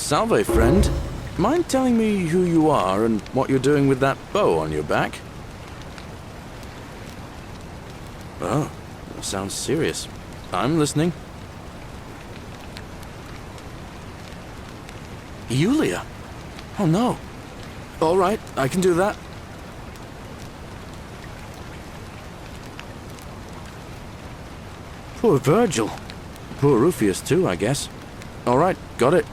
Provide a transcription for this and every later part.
Salve, friend. Mind telling me who you are and what you're doing with that bow on your back? Oh, that sounds serious. I'm listening. Yulia? Oh no. All right, I can do that. Poor Virgil. Poor Rufius too, I guess. All right, got it.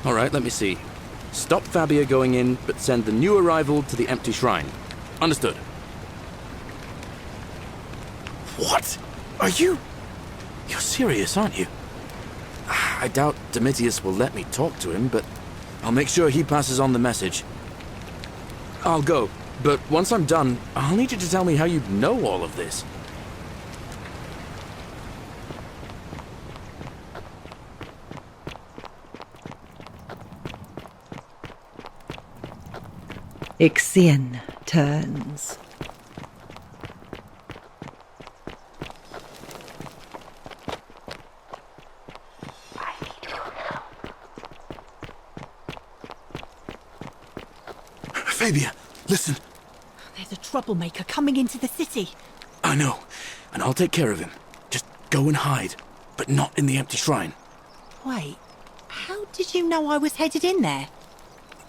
All right, let me see. Stop Fabia going in, but send the new arrival to the empty shrine. Understood. What? Are you... You're serious, aren't you? I doubt Domitius will let me talk to him, but I'll make sure he passes on the message. I'll go, but once I'm done, I'll need you to tell me how you know all of this. Ixion turns. Fabia, listen. There's a troublemaker coming into the city. I know, and I'll take care of him. Just go and hide, but not in the empty shrine. Wait, how did you know I was headed in there?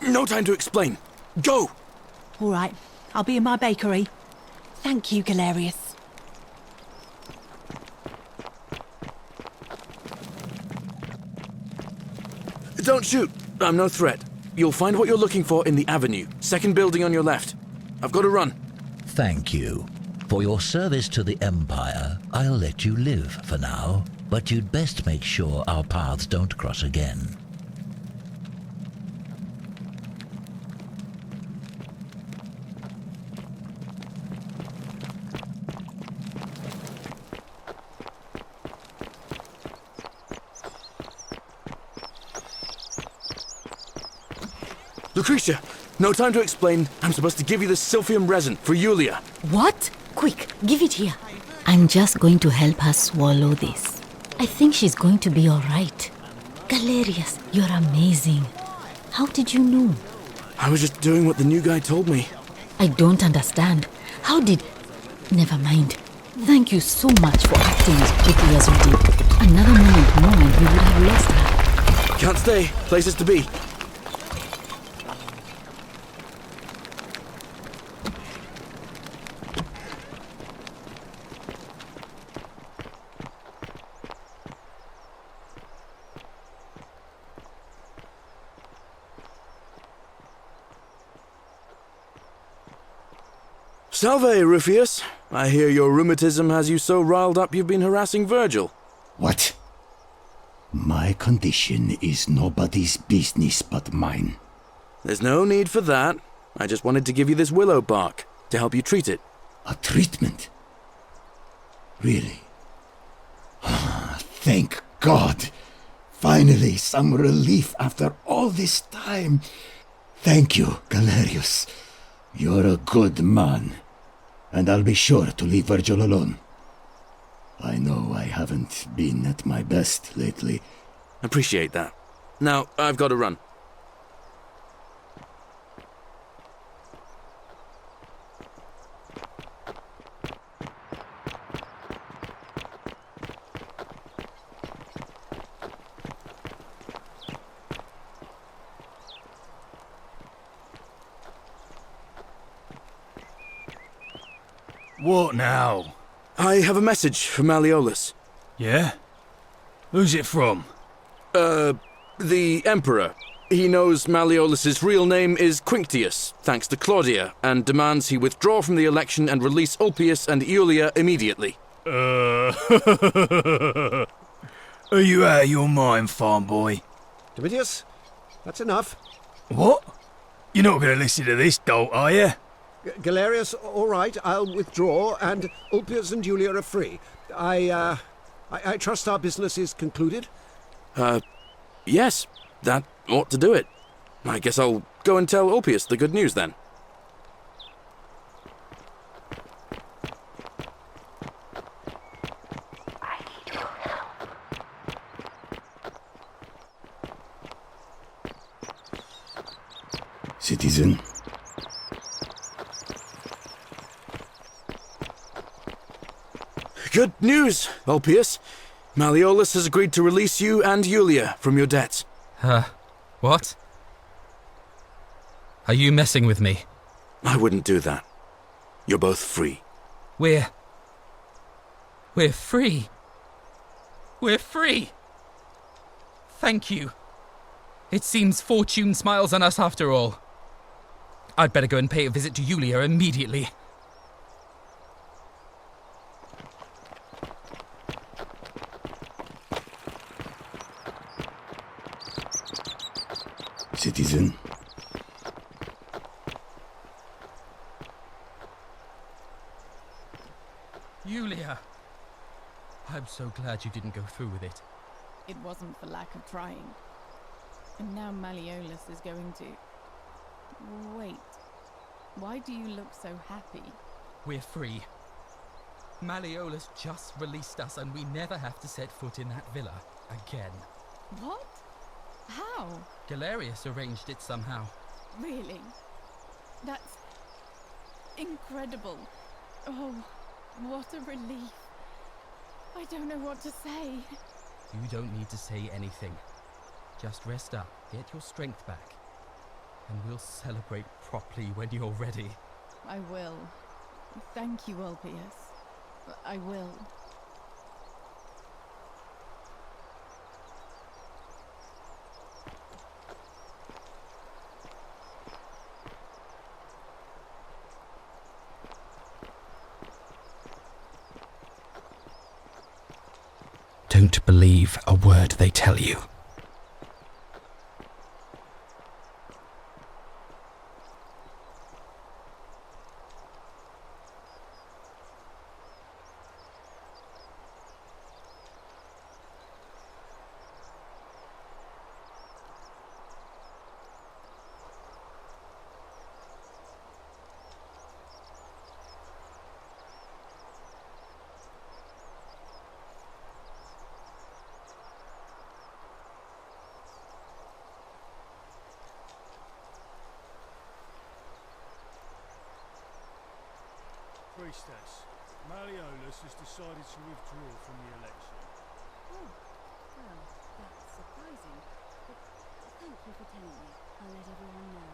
No time to explain. Go! All right, I'll be in my bakery. Thank you, Galerius. Don't shoot. I'm no threat. You'll find what you're looking for in the avenue. Second building on your left. I've got to run. Thank you. For your service to the Empire, I'll let you live for now, but you'd best make sure our paths don't cross again. Lucretia, no time to explain. I'm supposed to give you the Silphium resin for Yulia. What? Quick, give it here. I'm just going to help her swallow this. I think she's going to be all right. Galerius, you're amazing. How did you know? I was just doing what the new guy told me. I don't understand. How did... Never mind. Thank you so much for acting as quickly as you did. Another moment more and we would have lost her. Can't stay. Places to be. Salve, Rufius. I hear your rheumatism has you so riled up you've been harassing Virgil. What? My condition is nobody's business but mine. There's no need for that. I just wanted to give you this willow bark to help you treat it. A treatment? Really? Thank God! Finally, some relief after all this time. Thank you, Galerius. You're a good man. And I'll be sure to leave Virgil alone. I know I haven't been at my best lately. Appreciate that. Now, I've got to run. What now? I have a message from Malleolus. Yeah? Who's it from? The Emperor. He knows Malleolus's real name is Quinctius, thanks to Claudia, and demands he withdraw from the election and release Ulpius and Iulia immediately. Are you out of your mind, farm boy? Domitius, that's enough. What? You're not going to listen to this dolt, are you? Galerius, all right, I'll withdraw, and Ulpius and Julia are free. I trust our business is concluded? Yes, that ought to do it. I guess I'll go and tell Ulpius the good news then. I need your help. Citizen. Good news, Ulpius. Malleolus has agreed to release you and Yulia from your debts. What? Are you messing with me? I wouldn't do that. You're both free. We're free. We're free. Thank you. It seems fortune smiles on us after all. I'd better go and pay a visit to Yulia immediately. Citizen. Yulia! I'm so glad you didn't go through with it. It wasn't for lack of trying. And now Malleolus is going to... Wait. Why do you look so happy? We're free. Malleolus just released us and we never have to set foot in that villa again. What? How? Galerius arranged it somehow. Really? That's... incredible. Oh, what a relief. I don't know what to say. You don't need to say anything. Just rest up, get your strength back, and we'll celebrate properly when you're ready. I will. Thank you, Ulpius. I will. Don't believe a word they tell you. Priestess, Malleolus has decided to withdraw from the election. Oh, well, that's surprising. But thank you for telling me. I'll let everyone know.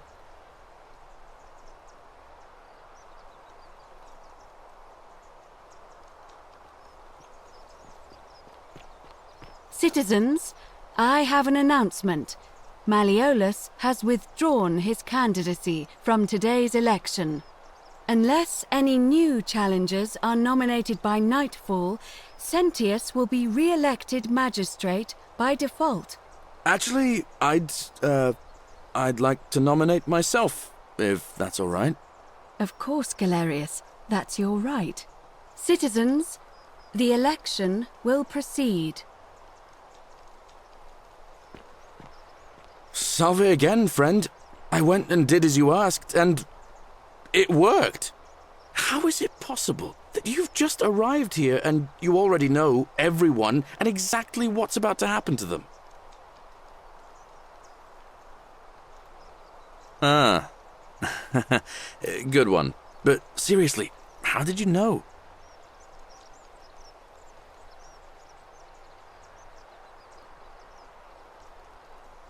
Citizens, I have an announcement. Malleolus has withdrawn his candidacy from today's election. Unless any new challengers are nominated by nightfall, Sentius will be re-elected magistrate by default. Actually, I'd like to nominate myself, if that's all right. Of course, Galerius, that's your right. Citizens, the election will proceed. Salve again, friend. I went and did as you asked, and it worked. How is it possible that you've just arrived here and you already know everyone and exactly what's about to happen to them? Ah. Good one. But seriously, how did you know?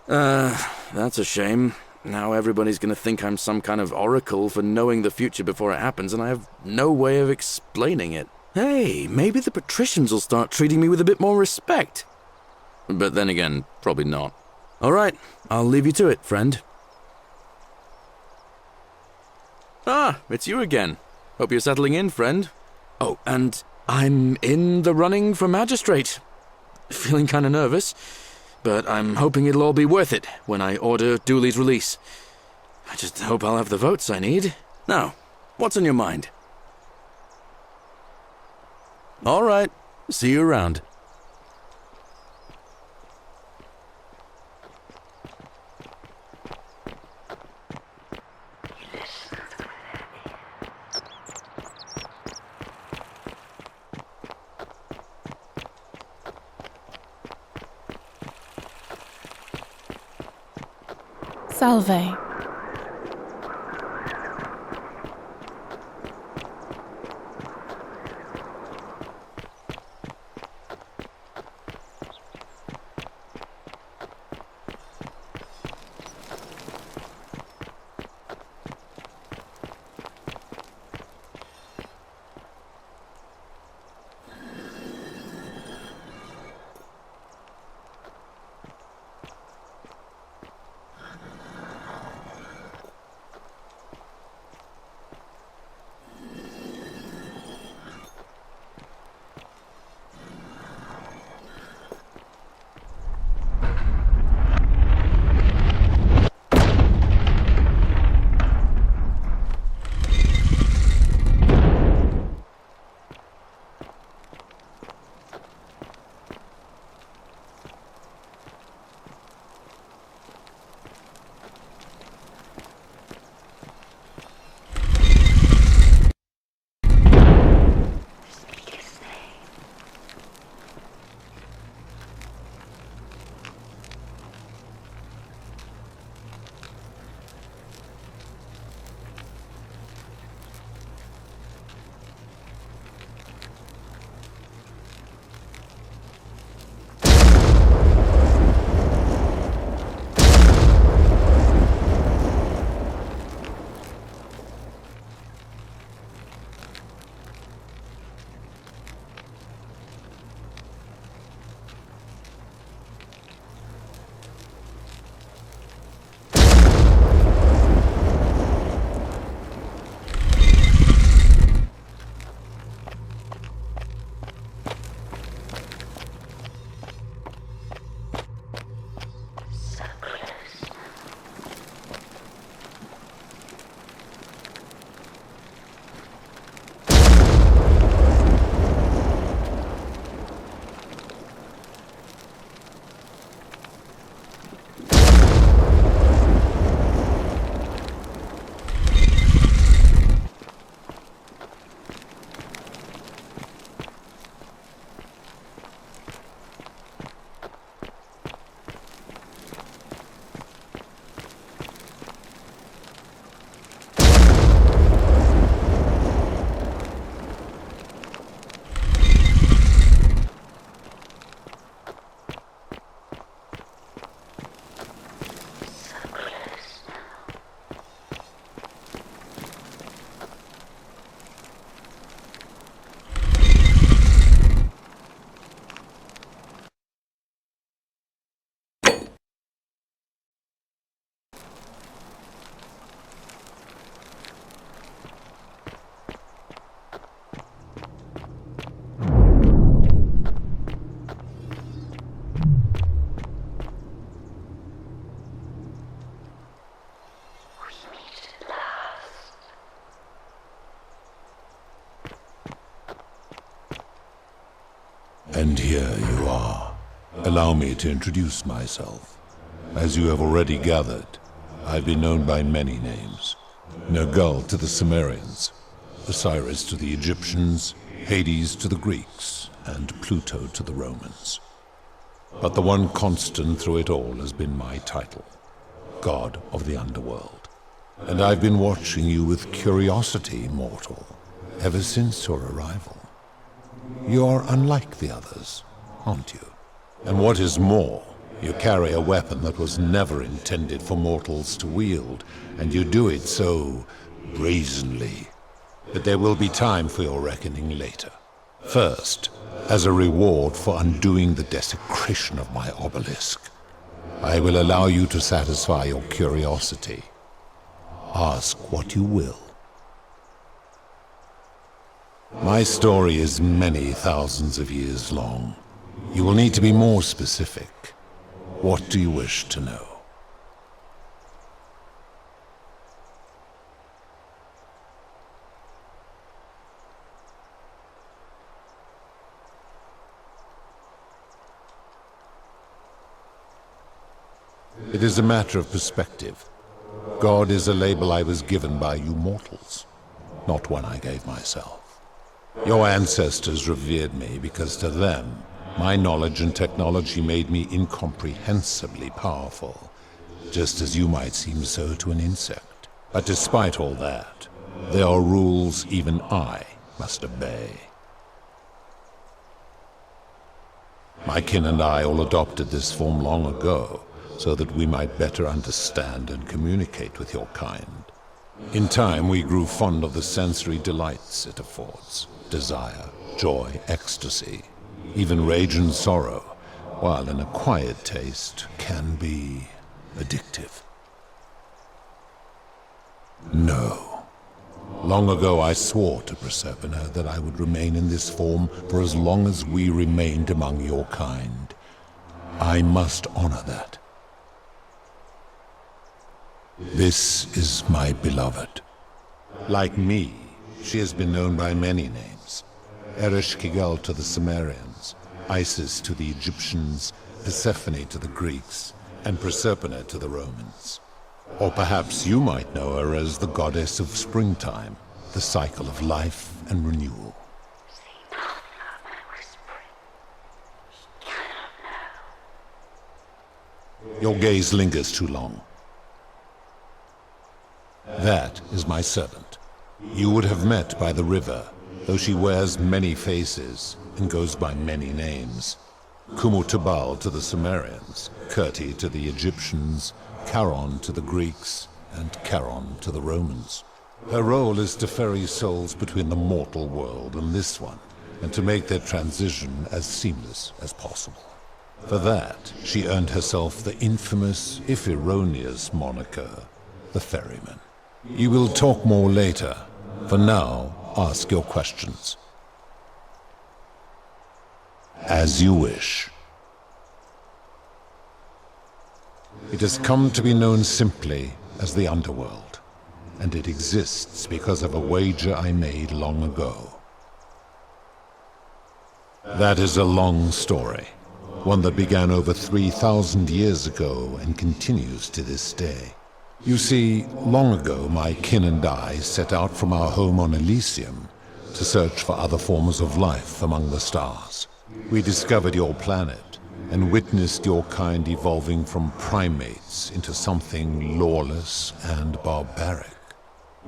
That's a shame. Now everybody's gonna think I'm some kind of oracle for knowing the future before it happens, and I have no way of explaining it. Hey, maybe the patricians will start treating me with a bit more respect. But then again, probably not. Alright, I'll leave you to it, friend. Ah, it's you again. Hope you're settling in, friend. Oh, and I'm in the running for magistrate. Feeling kinda nervous. But I'm hoping it'll all be worth it when I order Dooley's release. I just hope I'll have the votes I need. Now, what's on your mind? All right, see you around. Salve. And here you are. Allow me to introduce myself. As you have already gathered, I've been known by many names. Nergal to the Sumerians, Osiris to the Egyptians, Hades to the Greeks, and Pluto to the Romans. But the one constant through it all has been my title, God of the Underworld. And I've been watching you with curiosity, mortal, ever since your arrival. You're unlike the others, aren't you? And what is more, you carry a weapon that was never intended for mortals to wield, and you do it so brazenly. But there will be time for your reckoning later. First, as a reward for undoing the desecration of my obelisk, I will allow you to satisfy your curiosity. Ask what you will. My story is many thousands of years long. You will need to be more specific. What do you wish to know? It is a matter of perspective. God is a label I was given by you mortals, not one I gave myself. Your ancestors revered me because to them, my knowledge and technology made me incomprehensibly powerful, just as you might seem so to an insect. But despite all that, there are rules even I must obey. My kin and I all adopted this form long ago, so that we might better understand and communicate with your kind. In time, we grew fond of the sensory delights it affords: desire, joy, ecstasy, even rage and sorrow, while an acquired taste can be addictive. No. Long ago I swore to Proserpina that I would remain in this form for as long as we remained among your kind. I must honor that. This is my beloved. Like me, she has been known by many names. Ereshkigal to the Sumerians, Isis to the Egyptians, Persephone to the Greeks, and Proserpina to the Romans. Or perhaps you might know her as the goddess of springtime, the cycle of life and renewal. Your gaze lingers too long. That is my servant. You would have met by the river, though she wears many faces and goes by many names. Kumutubal to the Sumerians, Kirti to the Egyptians, Charon to the Greeks, and Charon to the Romans. Her role is to ferry souls between the mortal world and this one, and to make their transition as seamless as possible. For that, she earned herself the infamous, if erroneous, moniker, the Ferryman. You will talk more later. For now, ask your questions. As you wish. It has come to be known simply as the Underworld, and it exists because of a wager I made long ago. That is a long story, one that began over 3,000 years ago and continues to this day. You see, long ago my kin and I set out from our home on Elysium to search for other forms of life among the stars. We discovered your planet and witnessed your kind evolving from primates into something lawless and barbaric.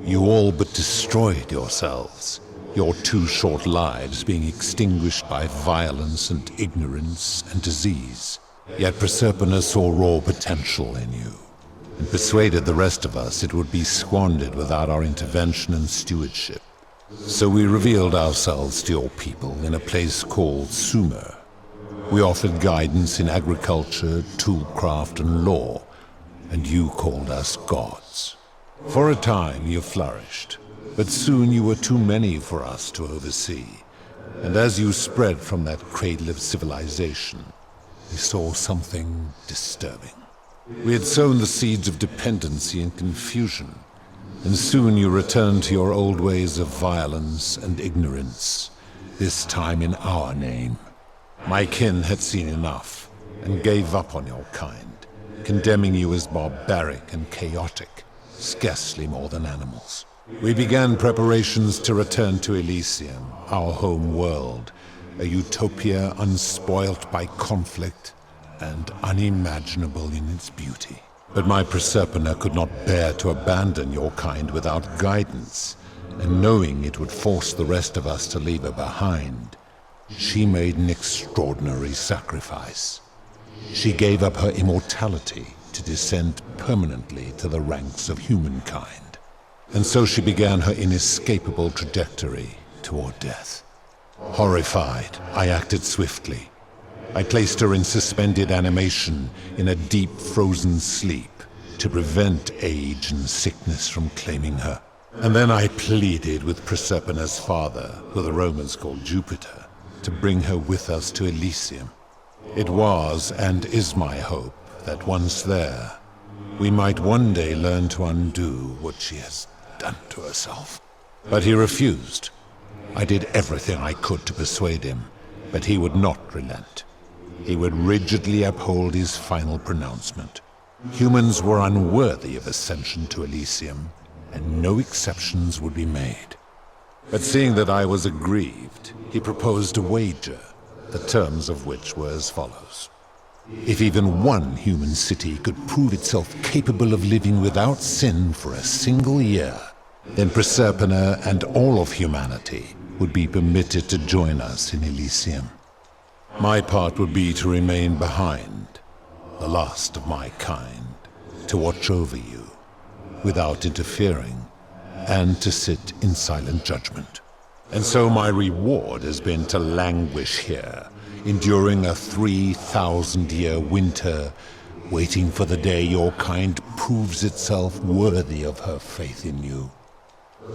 You all but destroyed yourselves, your 2 short lives being extinguished by violence and ignorance and disease. Yet Proserpina saw raw potential in you, and persuaded the rest of us it would be squandered without our intervention and stewardship. So we revealed ourselves to your people in a place called Sumer. We offered guidance in agriculture, toolcraft, and law, and you called us gods. For a time you flourished, but soon you were too many for us to oversee, and as you spread from that cradle of civilization, we saw something disturbing. We had sown the seeds of dependency and confusion, and soon you returned to your old ways of violence and ignorance, this time in our name. My kin had seen enough, and gave up on your kind, condemning you as barbaric and chaotic, scarcely more than animals. We began preparations to return to Elysium, our home world, a utopia unspoilt by conflict and unimaginable in its beauty. But my Proserpina could not bear to abandon your kind without guidance, and knowing it would force the rest of us to leave her behind, she made an extraordinary sacrifice. She gave up her immortality to descend permanently to the ranks of humankind. And so she began her inescapable trajectory toward death. Horrified, I acted swiftly. I placed her in suspended animation in a deep frozen sleep to prevent age and sickness from claiming her. And then I pleaded with Proserpina's father, who the Romans called Jupiter, to bring her with us to Elysium. It was and is my hope that once there, we might one day learn to undo what she has done to herself. But he refused. I did everything I could to persuade him, but he would not relent. He would rigidly uphold his final pronouncement. Humans were unworthy of ascension to Elysium, and no exceptions would be made. But seeing that I was aggrieved, he proposed a wager, the terms of which were as follows. If even one human city could prove itself capable of living without sin for a single year, then Proserpina and all of humanity would be permitted to join us in Elysium. My part would be to remain behind, the last of my kind, to watch over you, without interfering, and to sit in silent judgment. And so my reward has been to languish here, enduring a 3,000-year winter, waiting for the day your kind proves itself worthy of her faith in you,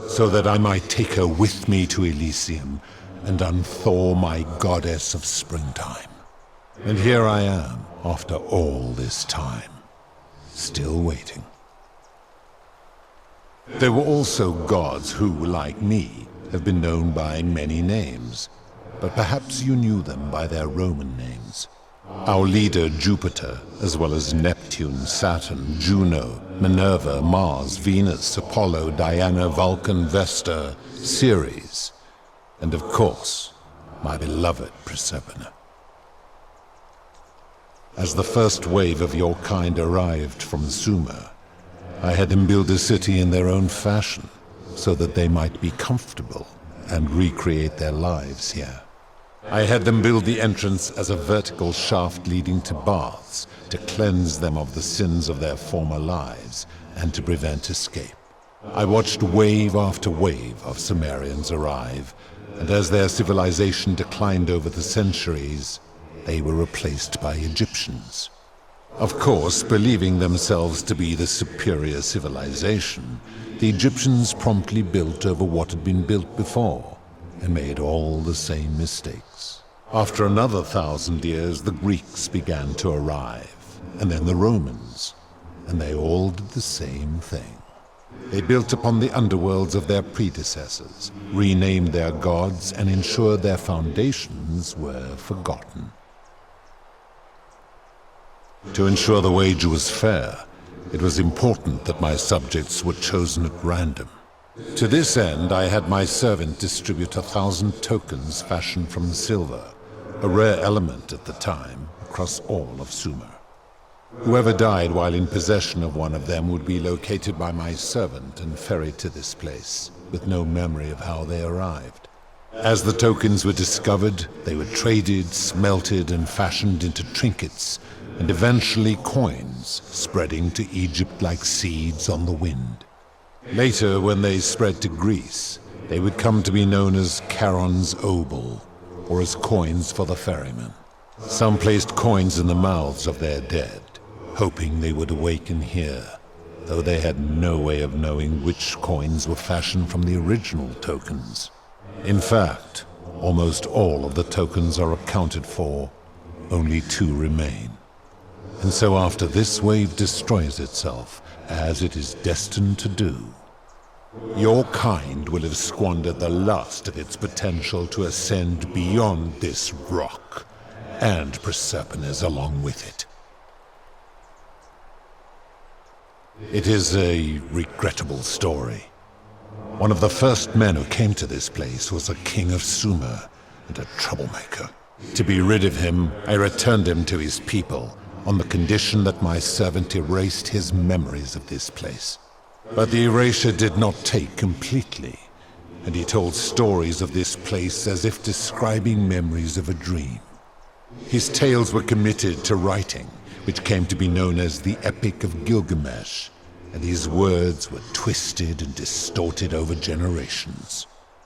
so that I might take her with me to Elysium and unthaw my goddess of springtime. And here I am, after all this time, still waiting. There were also gods who, like me, have been known by many names, but perhaps you knew them by their Roman names. Our leader Jupiter, as well as Neptune, Saturn, Juno, Minerva, Mars, Venus, Apollo, Diana, Vulcan, Vesta, Ceres, and of course, my beloved Proserpina. As the first wave of your kind arrived from Sumer, I had them build a city in their own fashion, so that they might be comfortable and recreate their lives here. I had them build the entrance as a vertical shaft leading to baths, to cleanse them of the sins of their former lives, and to prevent escape. I watched wave after wave of Sumerians arrive, and as their civilization declined over the centuries, they were replaced by Egyptians. Of course, believing themselves to be the superior civilization, the Egyptians promptly built over what had been built before, and made all the same mistakes. After another 1,000 years, the Greeks began to arrive, and then the Romans, and they all did the same thing. They built upon the underworlds of their predecessors, renamed their gods, and ensured their foundations were forgotten. To ensure the wager was fair, it was important that my subjects were chosen at random. To this end, I had my servant distribute 1,000 tokens fashioned from silver, a rare element at the time, across all of Sumer. Whoever died while in possession of one of them would be located by my servant and ferried to this place, with no memory of how they arrived. As the tokens were discovered, they were traded, smelted, and fashioned into trinkets, and eventually coins, spreading to Egypt like seeds on the wind. Later, when they spread to Greece, they would come to be known as Charon's obol, or as coins for the ferryman. Some placed coins in the mouths of their dead, hoping they would awaken here, though they had no way of knowing which coins were fashioned from the original tokens. In fact, almost all of the tokens are accounted for, only 2 remain. And so after this wave destroys itself, as it is destined to do, your kind will have squandered the last of its potential to ascend beyond this rock and Proserpines along with it. It is a regrettable story. One of the first men who came to this place was a king of Sumer and a troublemaker. To be rid of him, I returned him to his people on the condition that my servant erased his memories of this place. But the erasure did not take completely, and he told stories of this place as if describing memories of a dream. His tales were committed to writing, which came to be known as the Epic of Gilgamesh, and his words were twisted and distorted over generations.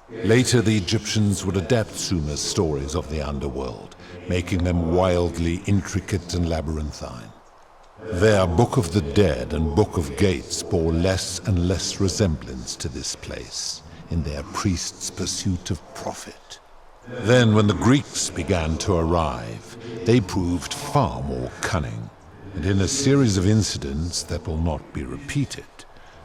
Later, the Egyptians would adapt Sumer's stories of the underworld, making them wildly intricate and labyrinthine. Their Book of the Dead and Book of Gates bore less and less resemblance to this place in their priests' pursuit of profit. Then, when the Greeks began to arrive, they proved far more cunning, and in a series of incidents that will not be repeated,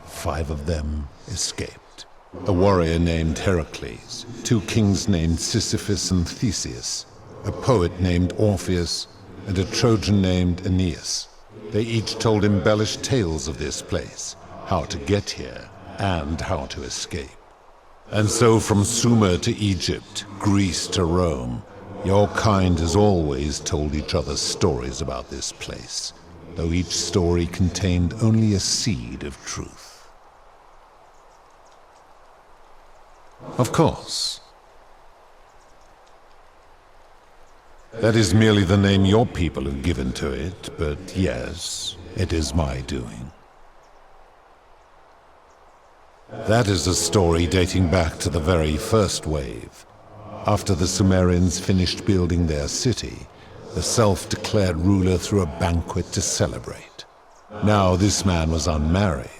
5 of them escaped. A warrior named Heracles, 2 kings named Sisyphus and Theseus, a poet named Orpheus, and a Trojan named Aeneas. They each told embellished tales of this place, how to get here, and how to escape. And so from Sumer to Egypt, Greece to Rome, your kind has always told each other stories about this place, though each story contained only a seed of truth. Of course. That is merely the name your people have given to it, but yes, it is my doing. That is a story dating back to the very first wave. After the Sumerians finished building their city, the self-declared ruler threw a banquet to celebrate. Now this man was unmarried,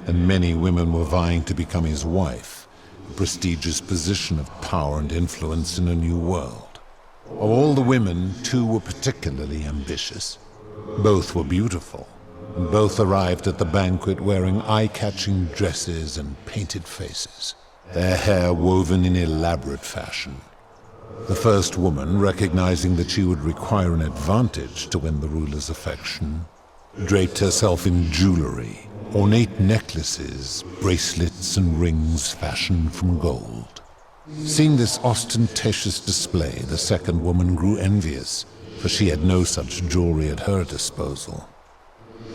and many women were vying to become his wife, a prestigious position of power and influence in a new world. Of all the women, 2 were particularly ambitious. Both were beautiful, and both arrived at the banquet wearing eye-catching dresses and painted faces, their hair woven in elaborate fashion. The first woman, recognizing that she would require an advantage to win the ruler's affection, draped herself in jewelry, ornate necklaces, bracelets, and rings fashioned from gold. Seeing this ostentatious display, the second woman grew envious, for she had no such jewelry at her disposal.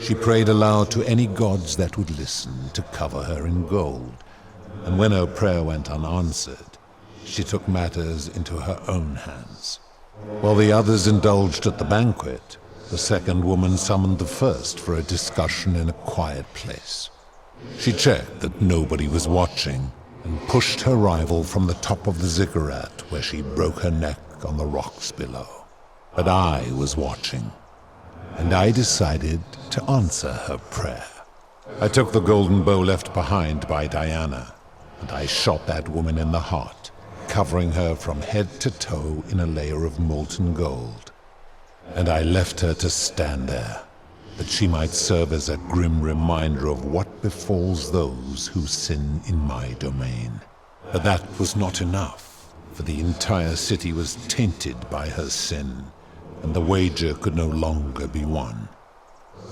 She prayed aloud to any gods that would listen to cover her in gold, and when her prayer went unanswered, she took matters into her own hands. While the others indulged at the banquet, the second woman summoned the first for a discussion in a quiet place. She checked that nobody was watching, and pushed her rival from the top of the ziggurat, where she broke her neck on the rocks below. But I was watching, and I decided to answer her prayer. I took the golden bow left behind by Diana, and I shot that woman in the heart, covering her from head to toe in a layer of molten gold. And I left her to stand there, that she might serve as a grim reminder of what befalls those who sin in my domain. But that was not enough, for the entire city was tainted by her sin, and the wager could no longer be won.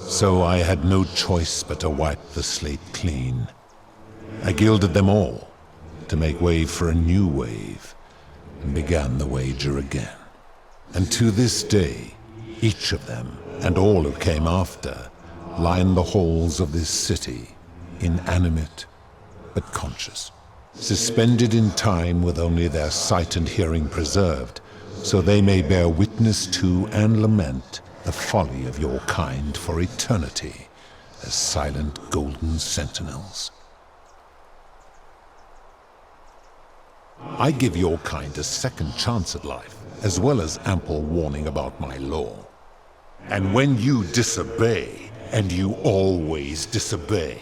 So I had no choice but to wipe the slate clean. I gilded them all, to make way for a new wave, and began the wager again. And to this day, each of them, and all who came after, line the halls of this city, inanimate but conscious, suspended in time with only their sight and hearing preserved, so they may bear witness to and lament the folly of your kind for eternity, as silent golden sentinels. I give your kind a second chance at life, as well as ample warning about my law. And when you disobey, and you always disobey,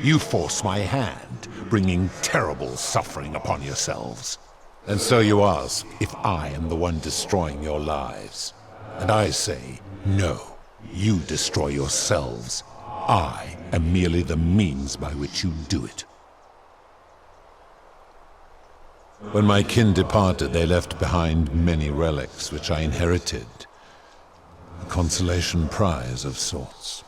you force my hand, bringing terrible suffering upon yourselves. And so you ask if I am the one destroying your lives. And I say, no, you destroy yourselves. I am merely the means by which you do it. When my kin departed, they left behind many relics which I inherited. A consolation prize of sorts.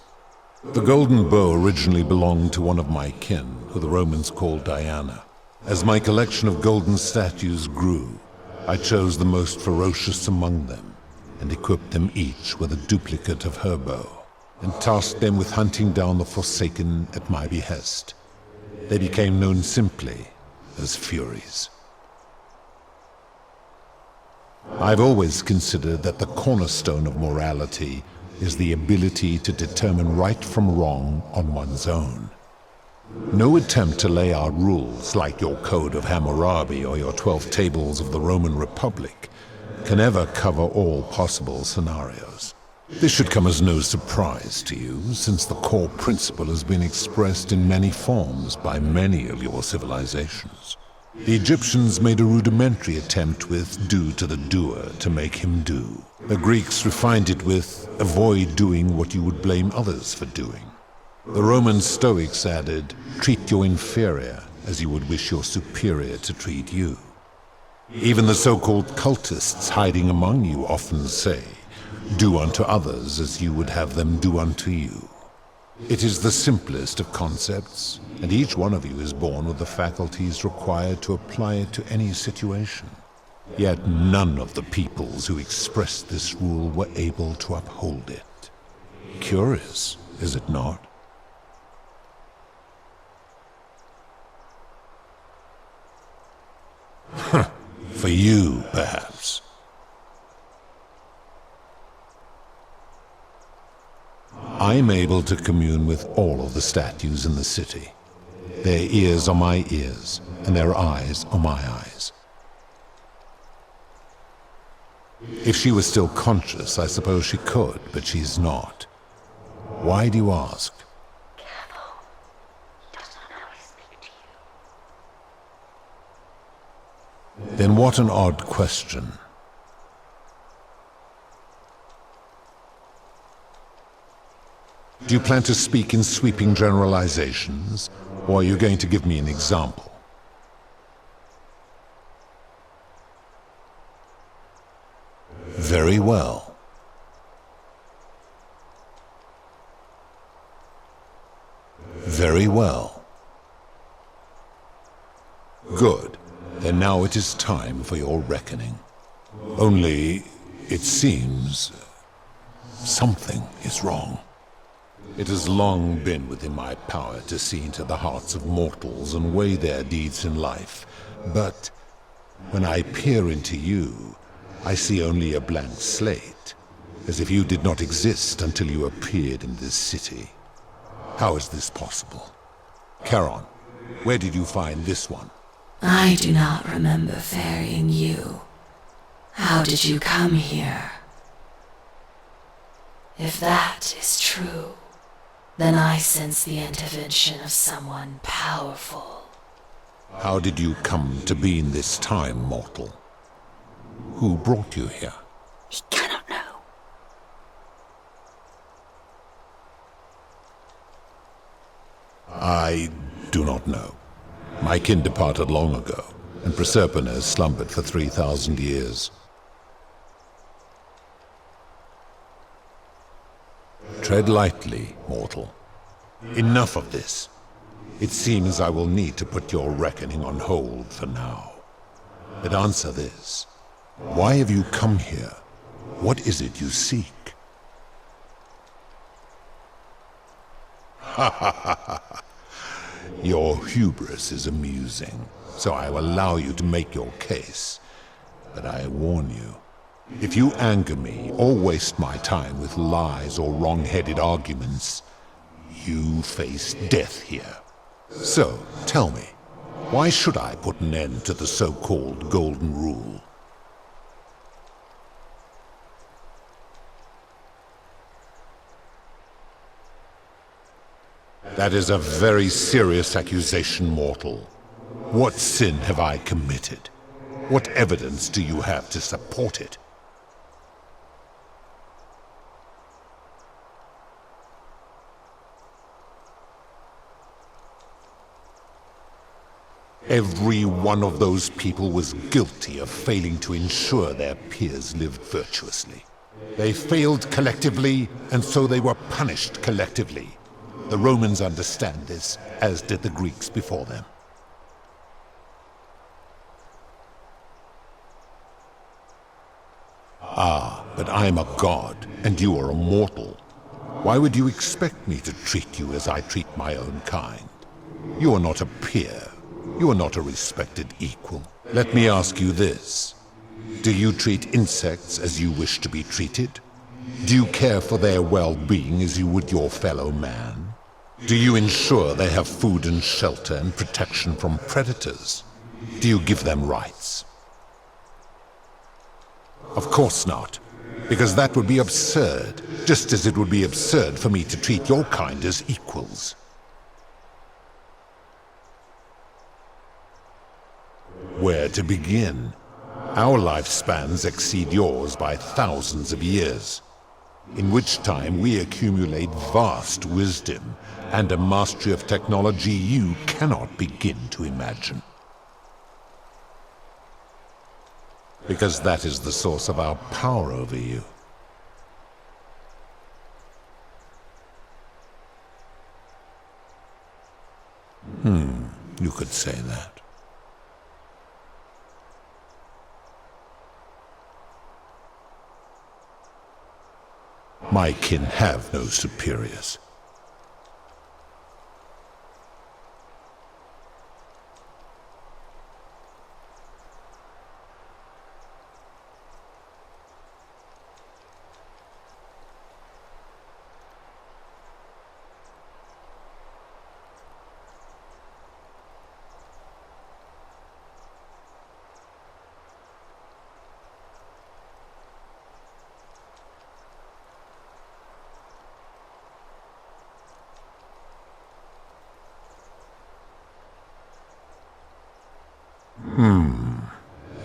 The golden bow originally belonged to one of my kin, who the Romans called Diana. As my collection of golden statues grew, I chose the most ferocious among them, and equipped them each with a duplicate of her bow, and tasked them with hunting down the Forsaken at my behest. They became known simply as Furies. I've always considered that the cornerstone of morality is the ability to determine right from wrong on one's own. No attempt to lay out rules like your Code of Hammurabi or your 12 Tables of the Roman Republic can ever cover all possible scenarios. This should come as no surprise to you, since the core principle has been expressed in many forms by many of your civilizations. The Egyptians made a rudimentary attempt with do to the doer to make him do. The Greeks refined it with avoid doing what you would blame others for doing. The Roman Stoics added, treat your inferior as you would wish your superior to treat you. Even the so-called cultists hiding among you often say, do unto others as you would have them do unto you. It is the simplest of concepts, and each one of you is born with the faculties required to apply it to any situation. Yet none of the peoples who expressed this rule were able to uphold it. Curious, is it not? For you, perhaps. I am able to commune with all of the statues in the city. Their ears are my ears, and their eyes are my eyes. If she was still conscious, I suppose she could, but she's not. Why do you ask? Careful. He does not know I speak to you. Then what an odd question. Do you plan to speak in sweeping generalizations, or are you going to give me an example? Very well. Very well. Good. Then now it is time for your reckoning. Only, it seems, something is wrong. It has long been within my power to see into the hearts of mortals and weigh their deeds in life. But when I peer into you, I see only a blank slate, as if you did not exist until you appeared in this city. How is this possible? Charon, where did you find this one? I do not remember ferrying you. How did you come here? If that is true, then I sense the intervention of someone powerful. How did you come to be in this time, mortal? Who brought you here? He cannot know. I do not know. My kin departed long ago, and Proserpine has slumbered for 3,000 years. Tread lightly, mortal. Enough of this. It seems I will need to put your reckoning on hold for now. But answer this. Why have you come here? What is it you seek? Ha ha ha ha. Your hubris is amusing, so I will allow you to make your case. But I warn you, if you anger me or waste my time with lies or wrong-headed arguments, you face death here. So, tell me, why should I put an end to the so-called Golden Rule? That is a very serious accusation, mortal. What sin have I committed? What evidence do you have to support it? Every one of those people was guilty of failing to ensure their peers lived virtuously. They failed collectively, and so they were punished collectively. The Romans understand this, as did the Greeks before them. Ah, but I'm a god, and you are a mortal. Why would you expect me to treat you as I treat my own kind? You are not a peer. You are not a respected equal. Let me ask you this. Do you treat insects as you wish to be treated? Do you care for their well-being as you would your fellow man? Do you ensure they have food and shelter and protection from predators? Do you give them rights? Of course not, because that would be absurd, just as it would be absurd for me to treat your kind as equals. Where to begin? Our lifespans exceed yours by thousands of years, in which time we accumulate vast wisdom and a mastery of technology you cannot begin to imagine. Because that is the source of our power over you. You could say that. My kin have no superiors.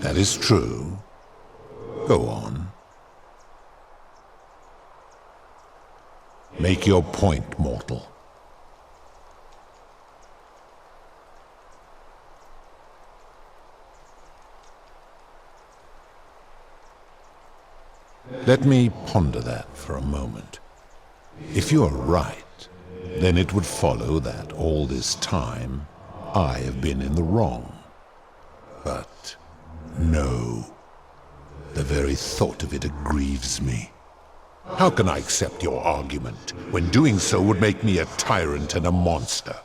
That is true. Go on. Make your point, mortal. Let me ponder that for a moment. If you are right, then it would follow that all this time I have been in the wrong. But no. The very thought of it grieves me. How can I accept your argument when doing so would make me a tyrant and a monster?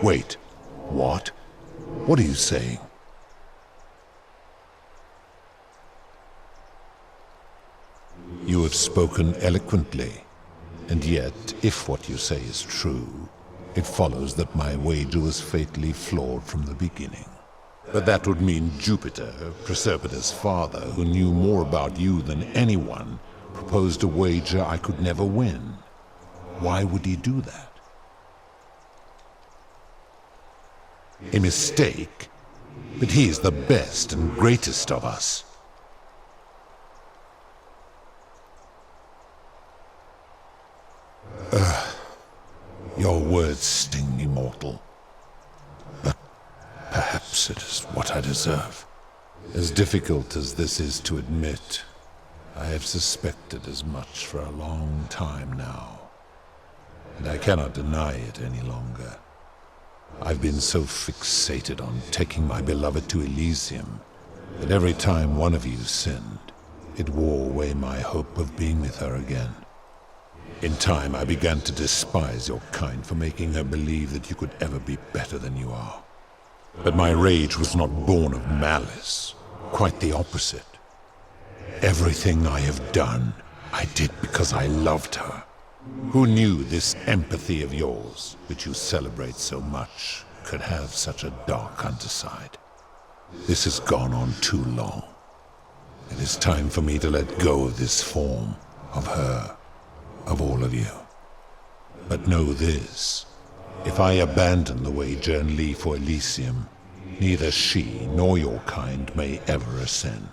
Wait, what? What are you saying? You have spoken eloquently, and yet, if what you say is true, it follows that my wager was fatally flawed from the beginning. But that would mean Jupiter, Proserpina's father, who knew more about you than anyone, proposed a wager I could never win. Why would he do that? A mistake? But he is the best and greatest of us. Your words sting me, mortal. But perhaps it is what I deserve. As difficult as this is to admit, I have suspected as much for a long time now. And I cannot deny it any longer. I've been so fixated on taking my beloved to Elysium that every time one of you sinned, it wore away my hope of being with her again. In time, I began to despise your kind for making her believe that you could ever be better than you are. But my rage was not born of malice, quite the opposite. Everything I have done, I did because I loved her. Who knew this empathy of yours, which you celebrate so much, could have such a dark underside? This has gone on too long. It is time for me to let go of this form, of her, of all of you. But know this, if I abandon the wager and leave for Elysium, neither she nor your kind may ever ascend.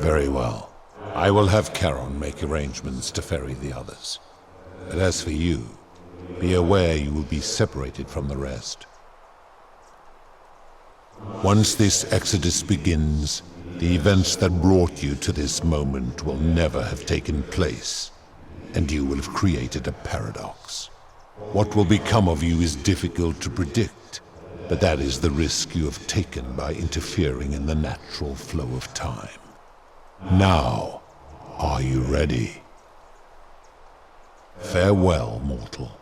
Very well. I will have Charon make arrangements to ferry the others. But as for you, be aware you will be separated from the rest. Once this exodus begins, the events that brought you to this moment will never have taken place, and you will have created a paradox. What will become of you is difficult to predict, but that is the risk you have taken by interfering in the natural flow of time. Now, are you ready? Farewell, mortal.